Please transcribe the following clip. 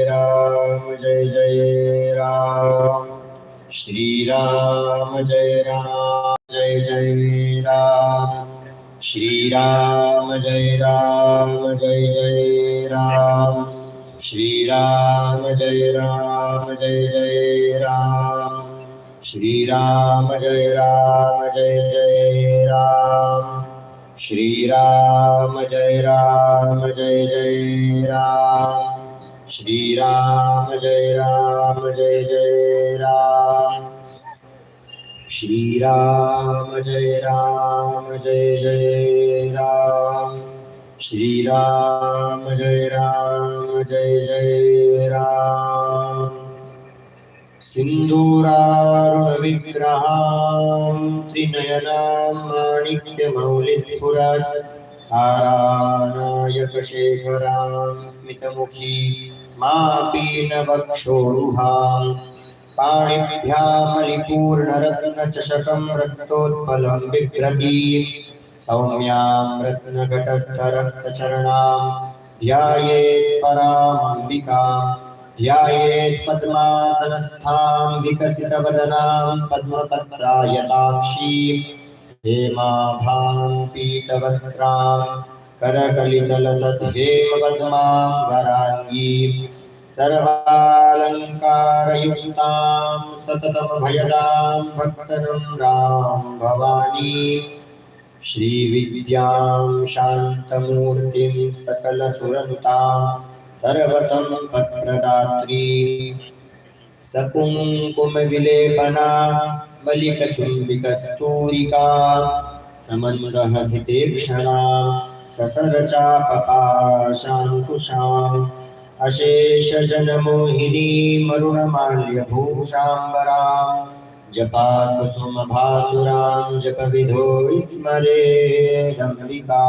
राम जय जय राम श्रीराम जय राम जय जय राम श्रीराम जय राम जय जय राम श्रीराम जय राम जय जय राम श्रीराम जय राम जय जय राम श्रीराम जय राम जय जय राम श्रीराम जय राम जय जय राम श्रीराम जय राम जय जय राम श्रीराम जय राम जय जय राम सिन्दूरारुणविग्रहां त्रिनयनां माणिक्यमौलिस्फुरत् हारानायकशेखरां स्मितमुखी मापीनवक्षोरुहां पाणिभ्यामलिपूर्णरत्नचषकं रक्तोत्पलं बिभ्रतीं सौम्यां रत्नघटस्थरक्तचरणां ध्यायेत् परामम्बिकाम् ध्यायेत् पद्मासनस्थां विकसितवदनां पद्मपत्रायताक्षीं हेमाभां पीतवस्त्रां करकलितलसद्हेमपद्मां वराङ्गीं सर्वालङ्कारयुक्तां सततमभयदां भक्तनम्रां भवानीं श्रीविद्यां शान्तमूर्तिं सकलसुरनुतां सर्वसम्पत्प्रदात्री सकुङ्कुमविलेपना मलिकचुम्बिकस्तूरिका समन्दहसितेक्षणा ससरचापपाशाङ्कुशाम् अशेषजनमोहिनीमरुणमाल्यभूषाम्बरां जपाकुसुमभासुरां जपविधो स्मरेदम्बिका।